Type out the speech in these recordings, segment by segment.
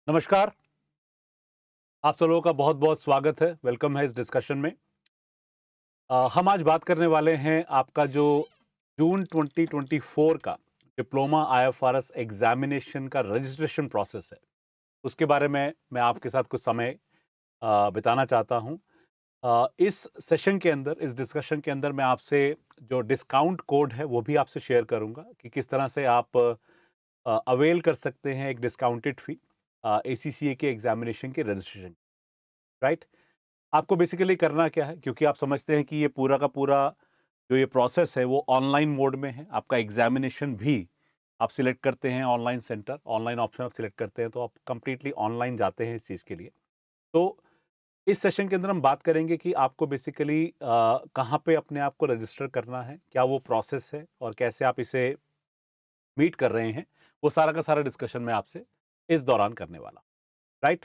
नमस्कार। आप सब लोगों का बहुत बहुत स्वागत है, वेलकम है इस डिस्कशन में। हम आज बात करने वाले हैं आपका जो जून 2024 का डिप्लोमा आईएफआरएस एग्जामिनेशन का रजिस्ट्रेशन प्रोसेस है, उसके बारे में मैं आपके साथ कुछ समय बिताना चाहता हूं। इस सेशन के अंदर, इस डिस्कशन के अंदर मैं आपसे जो डिस्काउंट कोड है वो भी आपसे शेयर करूंगा कि किस तरह से आप अवेल कर सकते हैं एक डिस्काउंटेड फी एसीसीए के एग्जामिनेशन के रजिस्ट्रेशन। राइट। आपको बेसिकली करना क्या है, क्योंकि आप समझते हैं कि ये पूरा का पूरा जो ये प्रोसेस है वो ऑनलाइन मोड में है। आपका एग्जामिनेशन भी आप सिलेक्ट करते हैं ऑनलाइन सेंटर, ऑनलाइन ऑप्शन आप सिलेक्ट करते हैं तो आप कंप्लीटली ऑनलाइन जाते हैं इस चीज़ के लिए। तो इस सेशन के अंदर हम बात करेंगे कि आपको बेसिकली कहाँ पे अपने आप को रजिस्टर करना है, क्या वो प्रोसेस है और कैसे आप इसे मीट कर रहे हैं। वो सारा का सारा डिस्कशन मैं आपसे इस दौरान करने वाला। राइट।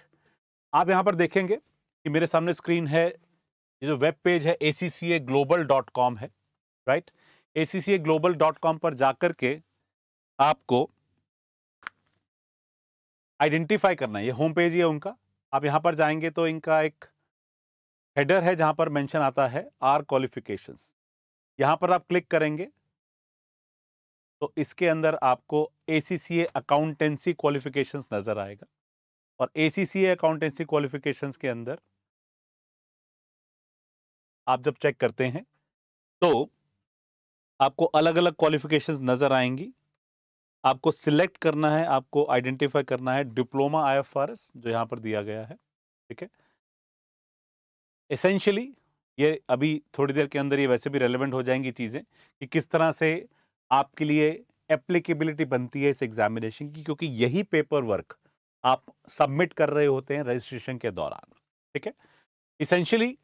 आप यहाँ पर देखेंगे कि मेरे सामने स्क्रीन है। ये जो वेब पेज है accaglobal.com है। राइट। accaglobal.com पर जाकर के आपको आइडेंटिफाई करना है, ये होम पेज ही है उनका। आप यहां पर जाएंगे तो इनका एक हेडर है जहां पर मेंशन आता है आर क्वालिफिकेशंस। यहां पर आप क्लिक करेंगे तो इसके अंदर आपको एसीसीए अकाउंटेंसी क्वालिफिकेशंस नजर आएगा। और एसीसीए अकाउंटेंसी क्वालिफिकेशंस के अंदर आप जब चेक करते हैं तो आपको अलग अलग क्वालिफिकेशंस नजर आएंगी। आपको सिलेक्ट करना है, आपको आइडेंटिफाई करना है डिप्लोमा आईएफआरएस जो यहां पर दिया गया है। ठीक है। एसेंशियली ये अभी थोड़ी देर के अंदर ये वैसे भी रेलेवेंट हो जाएंगी चीजें कि किस तरह से आपके लिए एप्लीकेबिलिटी बनती है इस एग्जामिनेशन की, क्योंकि यही पेपर वर्क आप सबमिट कर रहे होते हैं रजिस्ट्रेशन के दौरान। ठीक है। इसेंशियली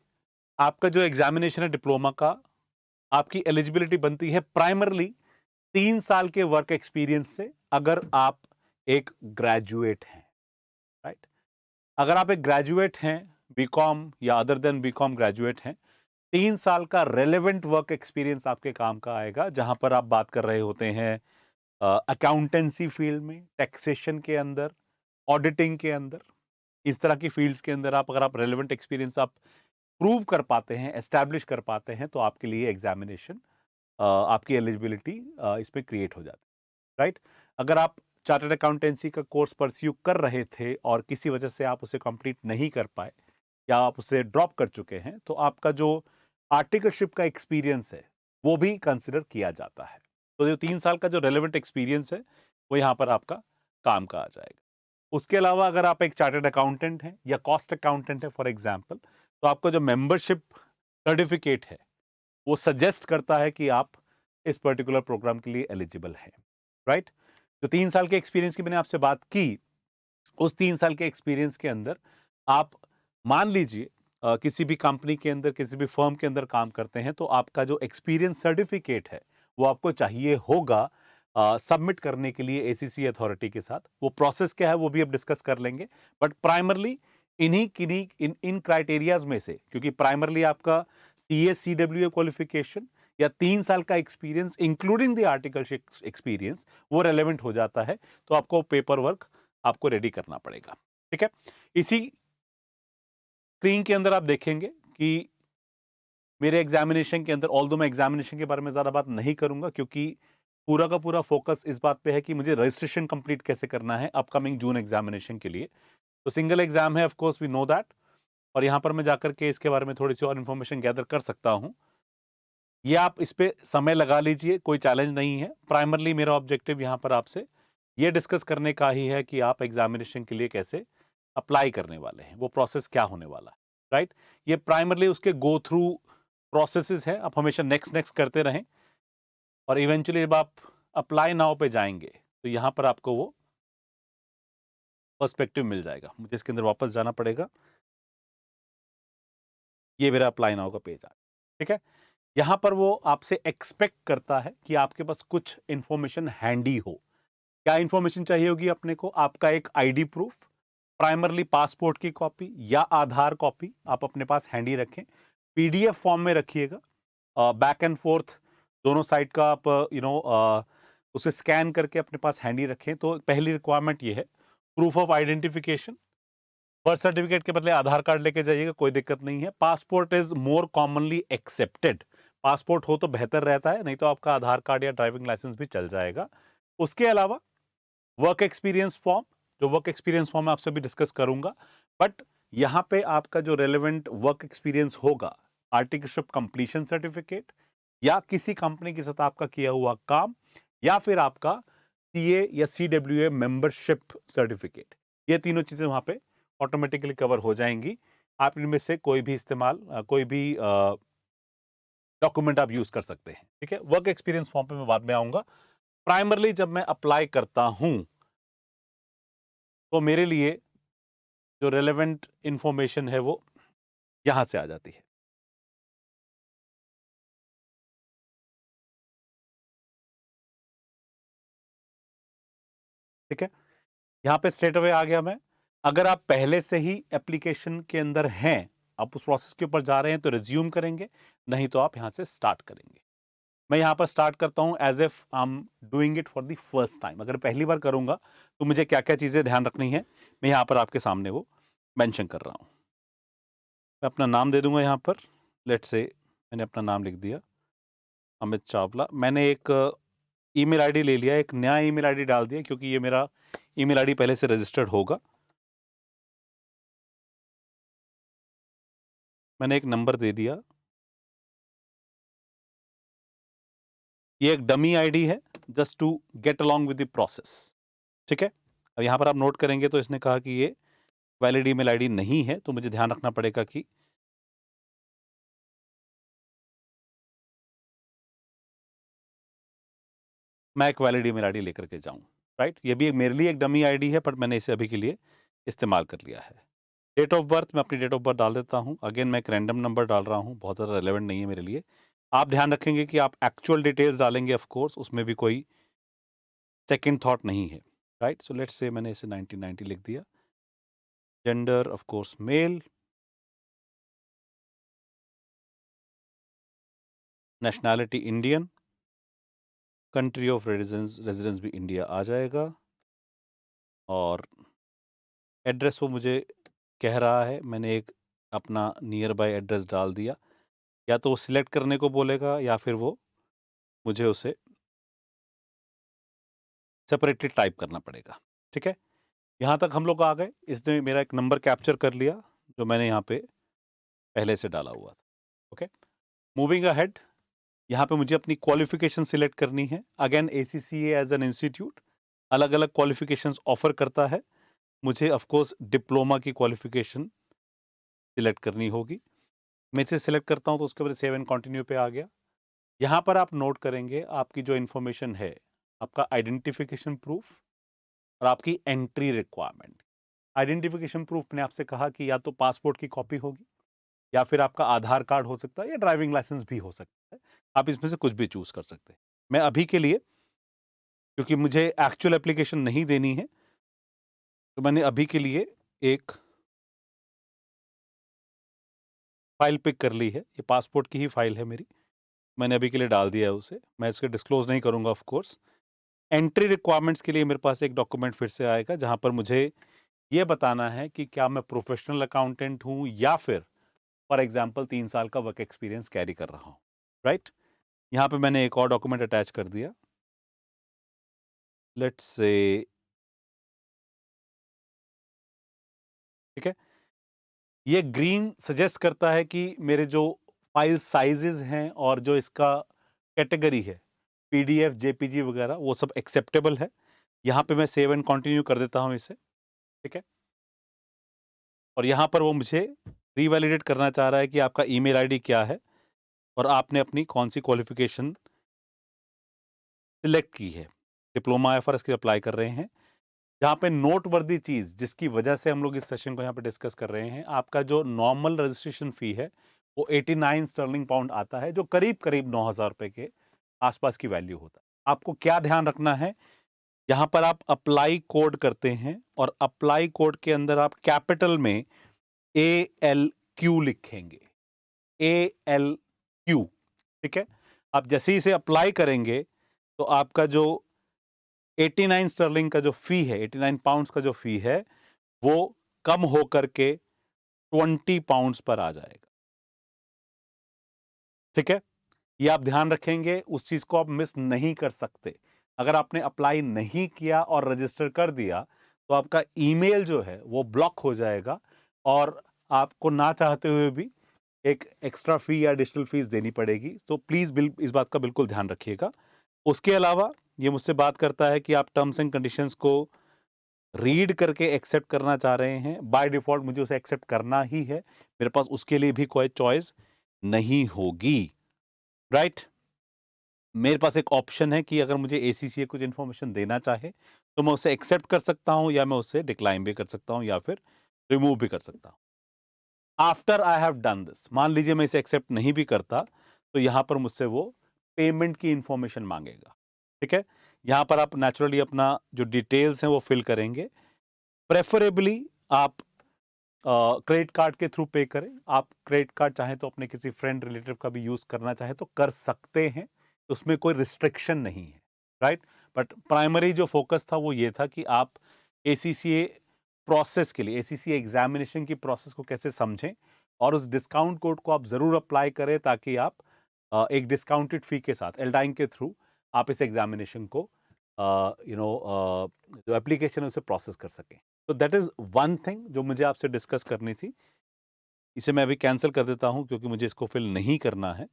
आपका जो एग्जामिनेशन है डिप्लोमा का, आपकी एलिजिबिलिटी बनती है प्राइमरली 3 साल के वर्क एक्सपीरियंस से, अगर आप एक ग्रेजुएट हैं। राइट। अगर आप एक ग्रेजुएट हैं, बीकॉम या अदर देन बीकॉम ग्रेजुएट हैं, 3 साल का रेलेवेंट वर्क एक्सपीरियंस आपके काम का आएगा, जहां पर आप बात कर रहे होते हैं अकाउंटेंसी फील्ड में, टैक्सेशन के अंदर, ऑडिटिंग के अंदर। इस तरह की फील्ड्स के अंदर आप, अगर आप रेलेवेंट एक्सपीरियंस आप प्रूव कर पाते हैं, एस्टैब्लिश कर पाते हैं, तो आपके लिए एग्जामिनेशन, आपकी एलिजिबिलिटी इसमें क्रिएट हो जाती है। राइट। अगर आप चार्टर्ड अकाउंटेंसी का कोर्स परस्यू कर रहे थे और किसी वजह से आप उसे कंप्लीट नहीं कर पाए या आप उसे ड्रॉप कर चुके हैं, तो आपका जो आर्टिकलशिप का एक्सपीरियंस है वो भी कंसिडर किया जाता है। तो जो 3 साल का जो रेलेवेंट एक्सपीरियंस है वो यहाँ पर आपका काम का आ जाएगा। उसके अलावा अगर आप एक चार्टर्ड अकाउंटेंट हैं या कॉस्ट अकाउंटेंट है फॉर एग्जाम्पल, तो आपका जो मेंबरशिप सर्टिफिकेट है वो सजेस्ट करता है कि आप इस पर्टिकुलर प्रोग्राम के लिए एलिजिबल हैं। राइट। जो 3 साल के एक्सपीरियंस की मैंने आपसे बात की, उस 3 साल के एक्सपीरियंस के अंदर आप मान लीजिए किसी भी कंपनी के अंदर, किसी भी फर्म के अंदर काम करते हैं, तो आपका जो एक्सपीरियंस सर्टिफिकेट है वो आपको चाहिए होगा सबमिट करने के लिए एसीसी अथॉरिटी के साथ। वो प्रोसेस क्या है वो भी अब डिस्कस कर लेंगे, बट प्राइमरली इन्हीं किन्हीं इन इन क्राइटेरियाज में से, क्योंकि प्राइमरली आपका सीएससीडब्ल्यू क्वालिफिकेशन या 3 साल का experience including the article experience वो रेलेवेंट हो जाता है, तो आपको पेपर वर्क आपको रेडी करना पड़ेगा। ठीक है। इसी स्क्रीन के अंदर आप देखेंगे कि मेरे एग्जामिनेशन के अंदर, ऑल्दो मैं एग्जामिनेशन के बारे में ज़्यादा बात नहीं करूंगा, क्योंकि पूरा का पूरा फोकस इस बात पे है कि मुझे रजिस्ट्रेशन कंप्लीट कैसे करना है अपकमिंग जून एग्जामिनेशन के लिए। तो सिंगल एग्जाम है, of course we know that. और यहां पर मैं जाकर के इसके बारे में थोड़ी सी और इन्फॉर्मेशन गैदर कर सकता हूं। ये आप इस पे समय लगा लीजिए, कोई चैलेंज नहीं है। प्राइमरली मेरा ऑब्जेक्टिव यहाँ पर आपसे ये डिस्कस करने का ही है कि आप एग्जामिनेशन के लिए कैसे अप्लाई करने वाले हैं, वो प्रोसेस क्या होने वाला है। राइट। ये प्राइमरली उसके गो थ्रू प्रोसेसेस है, आप हमेशा नेक्स्ट नेक्स्ट करते रहें और इवेंचुअली जब आप अप्लाई नाउ पे जाएंगे तो यहाँ पर आपको वो पर्सपेक्टिव मिल जाएगा। मुझे इसके अंदर वापस जाना पड़ेगा। ये मेरा अप्लाई नाउ का पेज आ गया। ठीक है। यहां पर वो आपसे एक्सपेक्ट करता है कि आपके पास कुछ इंफॉर्मेशन हैंडी हो। क्या इंफॉर्मेशन चाहिए होगी अपने को? आपका एक आईडी प्रूफ, प्राइमरली पासपोर्ट की कॉपी या आधार कॉपी आप अपने पास हैंडी रखें। पीडीएफ फॉर्म में रखिएगा, बैक एंड फोर्थ दोनों साइड का आप उसे स्कैन करके अपने पास हैंडी रखें। तो पहली रिक्वायरमेंट ये है। Proof of identification, birth certificate के बदले आधार कार्ड लेके जाइएगा, कोई दिक्कत नहीं है। Passport is more commonly accepted, passport हो तो बेहतर रहता है, नहीं तो आपका आधार कार्ड या ड्राइविंग लाइसेंस भी चल जाएगा। उसके अलावा वर्क एक्सपीरियंस फॉर्म, जो वर्क एक्सपीरियंस फॉर्म मैं आपसे भी डिस्कस करूंगा, बट यहां पे आपका जो रेलेवेंट वर्क एक्सपीरियंस होगा, आर्टिकलशिप कंप्लीशन सर्टिफिकेट या किसी कंपनी के साथ आपका किया हुआ काम, या फिर आपका सीए या सीडब्ल्यूए मेंबरशिप सर्टिफिकेट, ये तीनों चीजें वहां पे ऑटोमेटिकली कवर हो जाएंगी। आप इनमें से कोई भी कोई भी डॉक्यूमेंट आप यूज कर सकते हैं, ठीक है। वर्क एक्सपीरियंस फॉर्म पे मैं बाद में आऊंगा। प्राइमरली जब मैं अप्लाई करता हूं तो मेरे लिए जो रेलेवेंट इंफॉर्मेशन है वो यहां से आ जाती है। ठीक है, यहां पे स्ट्रेट अवे आ गया मैं। अगर आप पहले से ही एप्लीकेशन के अंदर हैं, आप उस प्रोसेस के ऊपर जा रहे हैं, तो रिज्यूम करेंगे, नहीं तो आप यहां से स्टार्ट करेंगे। मैं यहां पर स्टार्ट करता हूं as if I am doing it for the first time. अगर पहली बार करूंगा तो मुझे क्या क्या चीजें ध्यान रखनी है, मैं यहां पर आपके सामने वो मेंशन कर रहा हूं। मैं अपना नाम दे दूंगा यहां पर, लेट से मैंने अपना नाम लिख दिया अमित चावला। मैंने एक ईमेल आईडी ले लिया, एक नया ईमेल आईडी डाल दिया, क्योंकि ये मेरा ईमेल आईडी पहले से रजिस्टर्ड होगा। मैंने एक नंबर दे दिया, ये एक डमी आईडी है, just to get along with the process. ठीक है, अब यहां पर आप नोट करेंगे तो इसने कहा कि ये वैलिड ईमेल आईडी नहीं है, तो मुझे ध्यान रखना पड़ेगा कि मैं एक वैलिड ईमेल आईडी लेकर के जाऊं। राइट, ये भी मेरे लिए एक डमी आईडी है, पर मैंने इसे अभी के लिए इस्तेमाल कर लिया है। डेट ऑफ बर्थ, मैं अपनी डेट ऑफ बर्थ डाल देता हूं। अगेन मैं एक रैंडम नंबर डाल रहा हूं, बहुत ज़्यादा रेलेवेंट नहीं है मेरे लिए। आप ध्यान रखेंगे कि आप एक्चुअल डिटेल्स डालेंगे, ऑफ कोर्स उसमें भी कोई सेकंड थॉट नहीं है। राइट, सो लेट्स से मैंने इसे 1990 लिख दिया। Gender of course male, nationality Indian, country of residence भी इंडिया आ जाएगा, और एड्रेस वो मुझे कह रहा है, मैंने एक अपना नियर बाय एड्रेस डाल दिया। या तो वो सिलेक्ट करने को बोलेगा, या फिर वो मुझे उसे सेपरेटली टाइप करना पड़ेगा। ठीक है, यहाँ तक हम लोग आ गए। इसने मेरा एक नंबर कैप्चर कर लिया जो मैंने यहाँ पे पहले से डाला हुआ था। ओके, मूविंग अहेड, यहाँ पे मुझे अपनी क्वालिफिकेशन सिलेक्ट करनी है। Again ACCA as an institute अलग अलग क्वालिफिकेशंस ऑफर करता है। मुझे ऑफ कोर्स डिप्लोमा की क्वालिफिकेशन सिलेक्ट करनी होगी। मैं इसे सिलेक्ट करता हूँ तो उसके बाद सेव एंड कंटिन्यू पे आ गया। यहाँ पर आप नोट करेंगे आपकी जो इन्फॉर्मेशन है, आपका आइडेंटिफिकेशन प्रूफ और आपकी एंट्री रिक्वायरमेंट। आइडेंटिफिकेशन प्रूफ मैंने आपसे कहा कि या तो पासपोर्ट की कॉपी होगी, या फिर आपका आधार कार्ड हो सकता है, या ड्राइविंग लाइसेंस भी हो सकता है। आप इसमें से कुछ भी चूज कर सकते हैं। मैं अभी के लिए, क्योंकि मुझे एक्चुअल एप्लीकेशन नहीं देनी है, तो मैंने अभी के लिए एक फाइल पिक कर ली है। ये पासपोर्ट की ही फाइल है मेरी, मैंने अभी के लिए डाल दिया है उसे। मैं इसके डिस्क्लोज नहीं करूंगा ऑफ कोर्स। एंट्री रिक्वायरमेंट्स के लिए मेरे पास एक डॉक्यूमेंट फिर से आएगा, जहां पर मुझे ये बताना है कि क्या मैं प्रोफेशनल अकाउंटेंट हूं, या फिर फॉर एग्जाम्पल 3 साल का वर्क एक्सपीरियंस कैरी कर रहा हूं। राइट, यहाँ पे मैंने एक और डॉक्यूमेंट अटैच कर दिया। लेट्स से, ठीक है, ये ग्रीन सजेस्ट करता है कि मेरे जो फाइल साइजेस हैं और जो इसका कैटेगरी है, PDF JPG वगैरह, वो सब एक्सेप्टेबल है। यहाँ पे मैं सेव एंड कंटिन्यू कर देता हूँ इसे। ठीक है, और यहाँ पर वो मुझे रीवैलिडेट करना चाह रहा है कि आपका ईमेल आईडी क्या है और आपने अपनी कौन सी क्वालिफिकेशन सिलेक्ट की है। डिप्लोमा या फर्स्ट की अप्लाई कर रहे हैं। जहाँ पे नोटवर्दी चीज जिसकी वजह से हम लोग इस सेशन को यहाँ पे डिस्कस कर रहे हैं, आपका जो नॉर्मल रजिस्ट्रेशन फी है वो 89 स्टर्लिंग पाउंड आता है, जो करीब करीब 9,000 रुपए के आसपास की वैल्यू होता है। आपको क्या ध्यान रखना है, यहाँ पर आप अप्लाई कोड करते हैं और अप्लाई कोड के अंदर आप कैपिटल में ALQ लिखेंगे, ALQ। ठीक है, आप जैसे ही इसे अप्लाई करेंगे तो आपका जो 89 स्टर्लिंग का जो फी है, 89 पाउंड्स का जो फी है, वो कम होकर के 20 पाउंड्स पर आ जाएगा। ठीक है? ये आप ध्यान रखेंगे, उस चीज को आप मिस नहीं कर सकते। अगर आपने अप्लाई नहीं किया और रजिस्टर कर दिया, तो आपका ईमेल जो है वो ब्लॉक हो जाएगा और आपको ना चाहते हुए भी एक एक्स्ट्रा फी या एडिशनल फीस देनी पड़ेगी। तो प्लीज इस बात का बिल्कुल ध्यान रखिएगा। उसके अलावा ये मुझसे बात करता है कि आप टर्म्स एंड कंडीशंस को रीड करके एक्सेप्ट करना चाह रहे हैं। बाय डिफॉल्ट मुझे उसे एक्सेप्ट करना ही है, मेरे पास उसके लिए भी कोई चॉइस नहीं होगी, राइट? मेरे पास एक ऑप्शन है कि अगर मुझे एसीसीए कुछ इन्फॉर्मेशन देना चाहे, तो मैं उसे एक्सेप्ट कर सकता हूं या मैं उसे डिक्लाइन भी कर सकता हूं या फिर रिमूव भी कर सकता हूं। After I have done this, मान लीजिए मैं इसे एक्सेप्ट नहीं भी करता, तो यहां पर मुझसे वो पेमेंट की इंफॉर्मेशन मांगेगा। ठीक है? यहां पर आप नेचुरली अपना जो डिटेल्स हैं वो फिल करेंगे। प्रेफरेबली आप क्रेडिट कार्ड के थ्रू पे करें। आप क्रेडिट कार्ड चाहें तो अपने किसी फ्रेंड रिलेटिव का भी यूज करना चाहे तो कर सकते हैं, उसमें कोई रिस्ट्रिक्शन नहीं है, राइट? बट प्राइमरी जो फोकस था वो ये था कि आप एसीसीए प्रोसेस के लिए, एसीसीए एग्जामिनेशन की प्रोसेस को कैसे समझें और उस डिस्काउंट कोड को आप जरूर अप्लाई करें ताकि आप एक डिस्काउंटेड फी के साथ एल्डाइन के थ्रू आप इस एग्जामिनेशन को जो एप्लीकेशन है उसे प्रोसेस कर सकें। तो दैट इज वन थिंग जो मुझे आपसे डिस्कस करनी थी। इसे मैं अभी कैंसिल कर देता हूं क्योंकि मुझे इसको फिल नहीं करना है।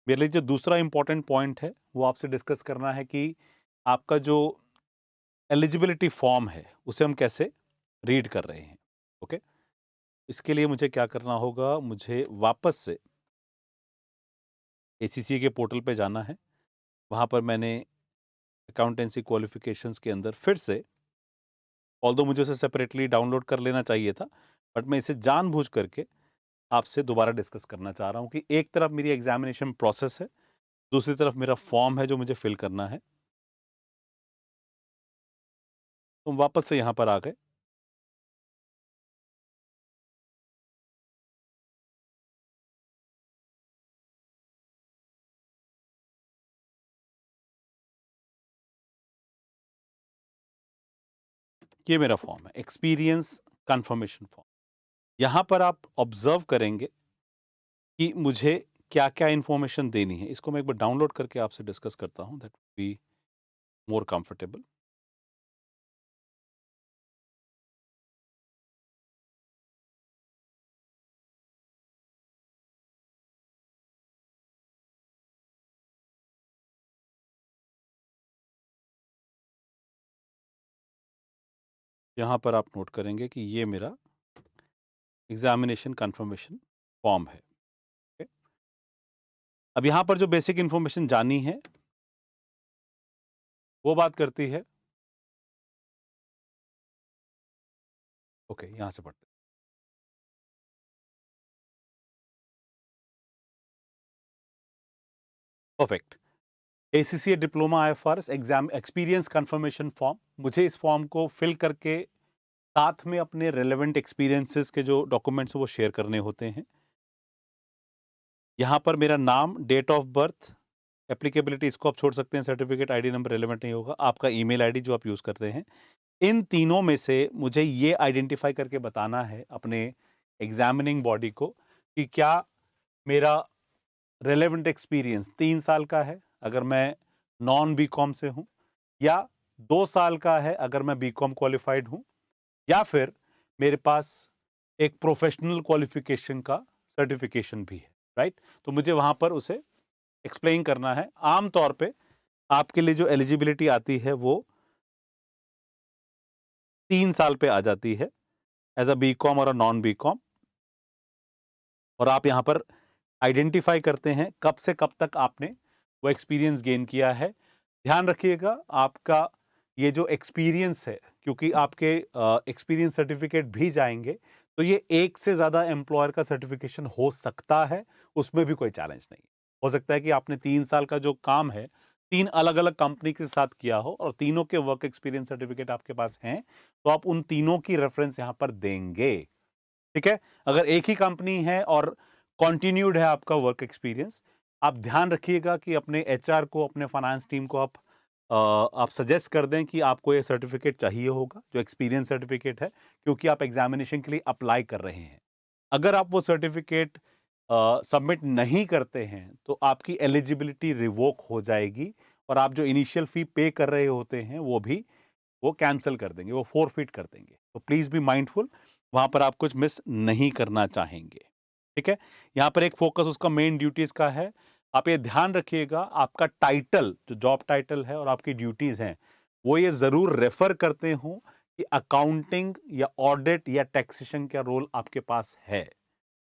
मेरे लिए जो दूसरा इंपॉर्टेंट पॉइंट है वो आपसे डिस्कस करना है कि आपका जो एलिजिबिलिटी फॉर्म है उसे हम कैसे रीड कर रहे हैं। ओके, इसके लिए मुझे क्या करना होगा, मुझे वापस से एसीसी के पोर्टल पे जाना है। वहां पर मैंने अकाउंटेंसी क्वालिफिकेशंस के अंदर फिर से, ऑल्दो मुझे उसे सेपरेटली डाउनलोड कर लेना चाहिए था, बट मैं इसे जानबूझ करके आपसे दोबारा डिस्कस करना चाह रहा हूं कि एक तरफ मेरी एग्जामिनेशन प्रोसेस है, दूसरी तरफ मेरा फॉर्म है जो मुझे फिल करना है। तो वापस से यहां पर आ गए। ये मेरा फॉर्म है, एक्सपीरियंस कंफर्मेशन फॉर्म। यहां पर आप ऑब्जर्व करेंगे कि मुझे क्या क्या इंफॉर्मेशन देनी है। इसको मैं एक बार डाउनलोड करके आपसे डिस्कस करता हूं, दैट बी मोर कंफर्टेबल। यहां पर आप नोट करेंगे कि ये मेरा एग्जामिनेशन कंफर्मेशन फॉर्म है। okay? अब यहां पर जो बेसिक इंफॉर्मेशन जानी है वो बात करती है, ओके यहां से पढ़ते हैं। Perfect. ACCA diploma IFRS exam experience confirmation form, मुझे इस फॉर्म को फिल करके साथ में अपने रेलेवेंट एक्सपीरियंसेस के जो डॉक्यूमेंट्स वो शेयर करने होते हैं। यहाँ पर मेरा नाम, डेट ऑफ बर्थ, एप्लीकेबिलिटी इसको आप छोड़ सकते हैं, सर्टिफिकेट, आईडी नंबर रेलेवेंट नहीं होगा, आपका ईमेल आईडी जो आप यूज करते हैं। इन तीनों में से मुझे ये आइडेंटिफाई करके बताना है अपने एग्जामिनिंग बॉडी को कि क्या मेरा रेलेवेंट एक्सपीरियंस 3 साल का है अगर मैं नॉन बीकॉम से हूं, या 2 साल का है अगर मैं बीकॉम क्वालिफाइड हूं, या फिर मेरे पास एक प्रोफेशनल क्वालिफिकेशन का सर्टिफिकेशन भी है, राइट? तो मुझे वहां पर उसे एक्सप्लेन करना है। आमतौर पे आपके लिए जो एलिजिबिलिटी आती है वो 3 साल पे आ जाती है एज अ बीकॉम और अ नॉन बीकॉम, और आप यहां पर आइडेंटिफाई करते हैं कब से कब तक आपने वो एक्सपीरियंस गेन किया है। ध्यान रखिएगा आपका ये जो एक्सपीरियंस है, क्योंकि आपके एक्सपीरियंस सर्टिफिकेट भी जाएंगे, तो ये एक से ज्यादा एम्प्लॉयर का सर्टिफिकेशन हो सकता है, उसमें भी कोई चैलेंज नहीं। हो सकता है कि आपने 3 साल का जो काम है 3 अलग-अलग कंपनी के साथ किया हो और तीनों के वर्क एक्सपीरियंस सर्टिफिकेट आपके पास हैं, तो आप उन तीनों की रेफरेंस यहां पर देंगे। ठीक है? अगर एक ही कंपनी है और कंटिन्यूड है आपका वर्क एक्सपीरियंस, आप ध्यान रखिएगा कि अपने एचआर को, अपने फाइनेंस टीम को आप आप सजेस्ट कर दें कि आपको ये सर्टिफिकेट चाहिए होगा, जो एक्सपीरियंस सर्टिफिकेट है, क्योंकि आप एग्जामिनेशन के लिए अप्लाई कर रहे हैं। अगर आप वो सर्टिफिकेट सबमिट नहीं करते हैं तो आपकी एलिजिबिलिटी रिवोक हो जाएगी और आप जो इनिशियल फी पे कर रहे होते हैं वो कैंसिल कर देंगे, वो फोरफिट कर देंगे। तो प्लीज बी माइंडफुल, वहां पर आप कुछ मिस नहीं करना चाहेंगे। ठीक है, यहाँ पर एक फोकस उसका मेन ड्यूटीज का है। आप ये ध्यान रखिएगा, आपका टाइटल, जो जॉब टाइटल है और आपकी ड्यूटीज हैं, वो ये जरूर रेफर करते हो कि अकाउंटिंग या ऑडिट या टैक्सेशन का रोल आपके पास है।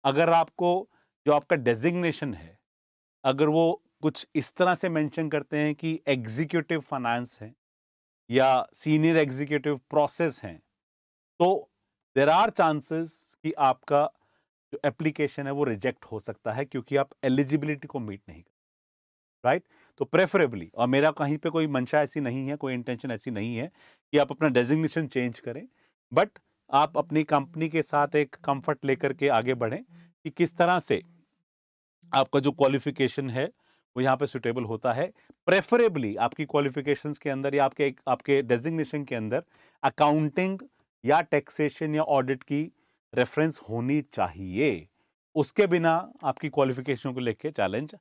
अगर आपको जो आपका डेजिग्नेशन है, अगर वो कुछ इस तरह से मेंशन करते हैं कि एग्जीक्यूटिव फाइनेंस है या सीनियर एग्जीक्यूटिव प्रोसेस हैं, तो देर आर चांसेस कि आपका जो एप्लीकेशन है वो रिजेक्ट हो सकता है, क्योंकि आप एलिजिबिलिटी को मीट नहीं कर, राइट। तो प्रेफरेबली, और मेरा कहीं पे कोई मंशा ऐसी नहीं है, कोई इंटेंशन ऐसी नहीं है कि आप अपना डेजिग्नेशन चेंज करें, बट आप अपनी कंपनी के साथ एक कंफर्ट लेकर के आगे बढ़ें कि किस तरह से आपका जो क्वालिफिकेशन है वो यहाँ पे सुटेबल होता है। प्रेफरेबली आपकी क्वालिफिकेशंस के अंदर या आपके डेजिग्नेशन के अंदर अकाउंटिंग या टैक्सेशन या ऑडिट की रेफरेंस होनी चाहिए। उसके बिना आपकी क्वालिफिकेशन को लेके चैलेंज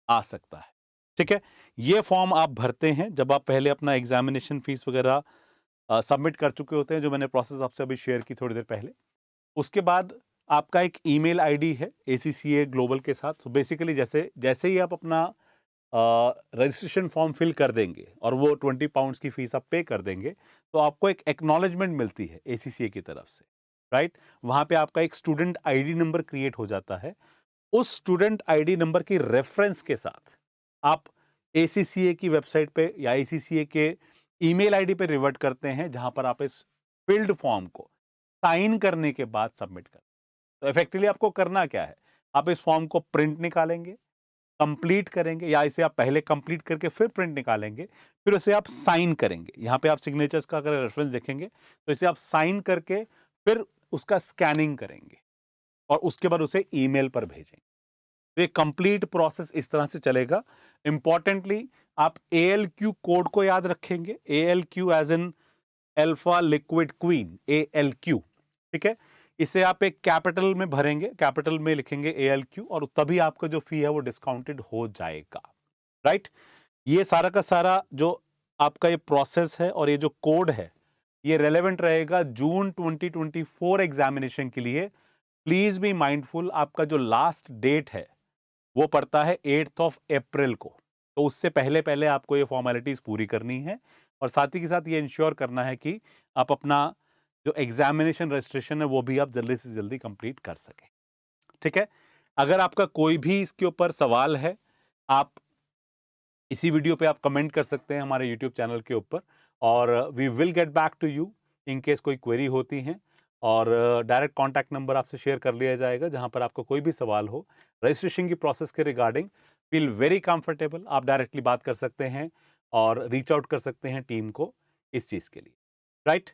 आ सकता है। ठीक है, ये फॉर्म आप भरते हैं जब आप पहले अपना एग्जामिनेशन फीस वगैरह सबमिट कर चुके होते हैं, जो मैंने प्रोसेस आपसे अभी शेयर की थोड़ी देर पहले। उसके बाद आपका एक ईमेल आईडी है एसीसीए ग्लोबल के साथ। तो बेसिकली जैसे जैसे ही आप अपना रजिस्ट्रेशन फॉर्म फिल कर देंगे और वो 20 पाउंड्स की फीस आप पे कर देंगे, तो आपको एक एक्नॉलेजमेंट मिलती है एसीसीए की तरफ से, राइट। वहां पे आपका एक स्टूडेंट आईडी नंबर क्रिएट हो जाता है। उस स्टूडेंट आईडी नंबर की रेफरेंस के साथ आप एसीसीए की वेबसाइट पे या एसीसीए के ईमेल आईडी पे रिवर्ट करते हैं, जहां पर आप इस फिल्ड फॉर्म को साइन करने के बाद सबमिट कर। तो इफेक्टिवली आपको करना क्या है, आप इस फॉर्म को प्रिंट निकालेंगे, कंप्लीट करेंगे, या इसे आप पहले कंप्लीट करके फिर प्रिंट निकालेंगे, फिर उसे आप साइन करेंगे। यहाँ पे आप सिग्नेचर्स का अगर रेफरेंस देखेंगे तो इसे आप साइन करके फिर उसका स्कैनिंग करेंगे और उसके बाद उसे ईमेल पर भेजेंगे। तो ये कंप्लीट प्रोसेस इस तरह से चलेगा। इंपॉर्टेंटली आप ALQ कोड को याद रखेंगे, ALQ as in alpha liquid queen, ALQ। ठीक है, इसे आप एक कैपिटल में भरेंगे, कैपिटल में लिखेंगे ALQ, और तभी आपका जो फी है वो डिस्काउंटेड हो जाएगा, राइट। ये सारा का सारा जो आपका ये प्रोसेस है और ये जो कोड है, ये रेलेवेंट रहेगा जून 2024 एग्जामिनेशन के लिए। प्लीज बी माइंडफुल, आपका जो लास्ट डेट है वो पड़ता है 8 अप्रैल को। तो उससे पहले पहले आपको ये फॉर्मेलिटीज पूरी करनी है, और साथ ही के साथ ये इंश्योर करना है कि आप अपना जो एग्जामिनेशन रजिस्ट्रेशन है वो भी आप जल्दी से जल्दी कंप्लीट कर सकें। ठीक है, अगर आपका कोई भी इसके ऊपर सवाल है, आप इसी वीडियो पे आप कमेंट कर सकते हैं हमारे यूट्यूब चैनल के ऊपर, और we will get back to you in case कोई क्वेरी होती है। और डायरेक्ट कॉन्टैक्ट नंबर आपसे शेयर कर लिया जाएगा, जहां पर आपको कोई भी सवाल हो रजिस्ट्रेशन की प्रोसेस के रिगार्डिंग, फील वेरी कंफर्टेबल, आप डायरेक्टली बात कर सकते हैं और रीच आउट कर सकते हैं टीम को इस चीज के लिए, राइट।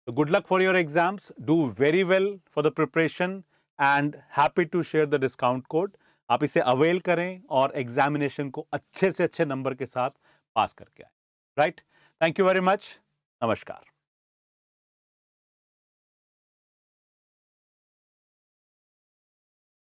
तो good luck for your exams, do very well for the preparation, and happy to share the discount code. आप इसे अवेल करें और एग्जामिनेशन को अच्छे से अच्छे नंबर के साथ पास करके आए, right. Thank you very much, नमस्कार।